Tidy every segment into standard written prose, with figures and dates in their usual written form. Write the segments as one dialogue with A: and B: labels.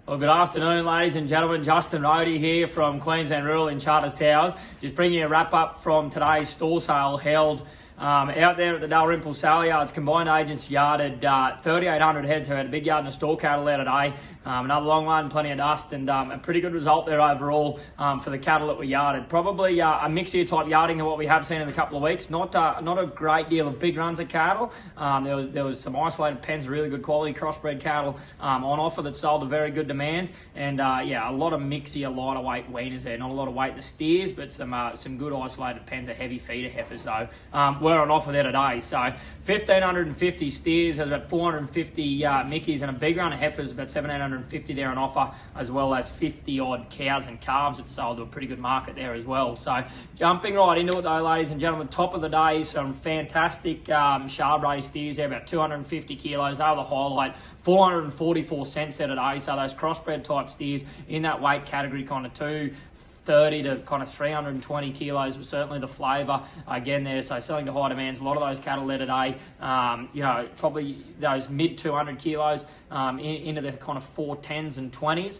A: Well, good afternoon, ladies and gentlemen. Justin Rohde here from Queensland Rural in Charters Towers. Just bringing you a wrap up from today's store sale held out there at the Dalrymple Sale Yards. Combined agents yarded 3,800 heads. So we had a big yard and a store cattle there today. Another long one, plenty of dust, and a pretty good result there overall for the cattle that were yarded. Probably a mixier type yarding than what we have seen in a couple of weeks. Not a great deal of big runs of cattle. There was some isolated pens, really good quality crossbred cattle on offer that sold to very good demands, and a lot of mixier, lighter weight weaners there. Not a lot of weight in the steers, but some good isolated pens of heavy feeder heifers though were on offer there today. So 1,550 steers, there's about 450 mickeys, and a big run of heifers, about 1,750 there on offer, as well as 50 odd cows and calves that sold to a pretty good market there as well. So jumping right into it though, ladies and gentlemen, top of the day, some fantastic Chardonnay steers there, about 250 kilos. They were the highlight. 444 cents there today. So those crossbred type steers in that weight category, kind of 230 to kind of 320 kilos was certainly the flavour again there. So selling to high demands, a lot of those cattle there today, probably those mid 200 kilos into the kind of 410s and 20s.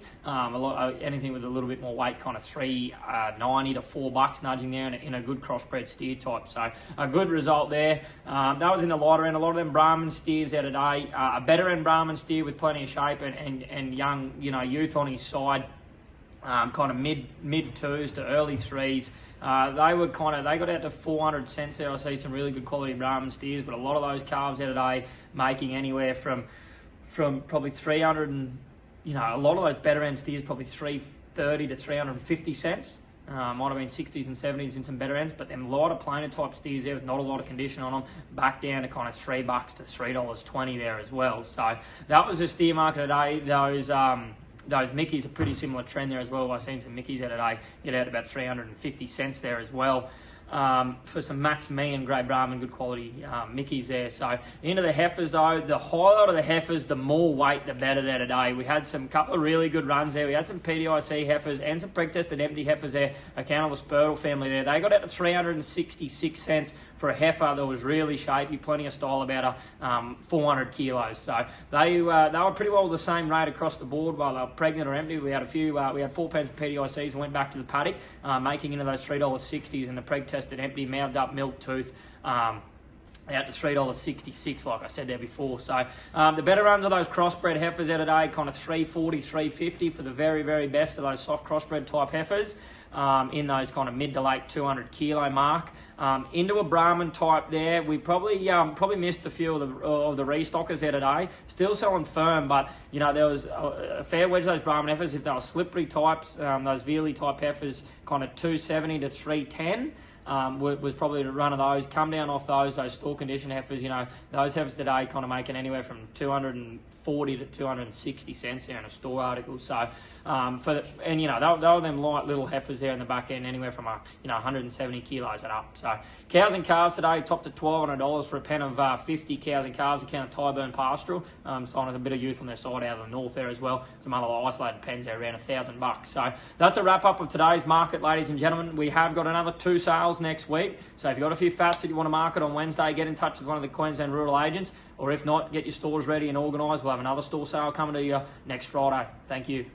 A: Anything with a little bit more weight, kind of 390 to $4 nudging there in a good crossbred steer type. So a good result there. That was in the lighter end. A lot of them Brahman steers there today. A better end Brahman steer with plenty of shape and young, youth on his side. Kind of mid twos to early threes. They got out to 400 cents there. I see some really good quality Brahman steers, but a lot of those calves there today making anywhere from probably 300 and a lot of those better end steers probably 330 to 350 cents. Might have been 60s and 70s in some better ends, but them lighter plainer type steers there with not a lot of condition on them, back down to kind of $3 to $3.20 there as well. So that was the steer market today. Those mickeys, a pretty similar trend there as well. I've seen some mickeys there today get out about 350 cents there as well. For some Max Me and Grey Brahman, good quality mickeys there. So into the heifers though, the highlight of the heifers, the more weight the better there today. We had some couple of really good runs there. We had some PDIC heifers and some preg-tested empty heifers there. Account of the Spurtle family there. They got out to 366 cents for a heifer that was really shapy, plenty of style, about 400 kilos. So they were pretty well the same rate across the board while they were pregnant or empty. We had we had 4 pens of PDICs and went back to the paddock, making into those $3.60s in the preg-tested empty, mouthed up milk tooth. Out to $3.66, like I said there before. So the better runs of those crossbred heifers out today, kind of $3.40, $3.50 for the very, very best of those soft crossbred type heifers. In those kind of mid to late 200 kilo mark. Into a Brahman type there, we probably missed a few of the restockers there today. Still selling firm, but there was a fair wedge of those Brahman heifers. If they were slippery types, those Veely type heifers, kind of 270 to 310. Was probably the run of those. Come down off those store condition heifers. Those heifers today kind of making anywhere from 240 to 260 cents there in a store article. So they were them light little heifers there in the back end, anywhere from 170 kilos and up. So cows and calves today topped at $1,200 for a pen of 50 cows and calves. Account of Tyburn Pastoral, sign with a bit of youth on their side out of the north there as well. Some other isolated pens there around $1,000. So that's a wrap up of today's market, ladies and gentlemen. We have got another 2 sales next week. So if you've got a few fats that you want to market on Wednesday, get in touch with one of the Queensland Rural agents, or if not, get your stores ready and organised. We'll have another store sale coming to you next Friday. Thank you.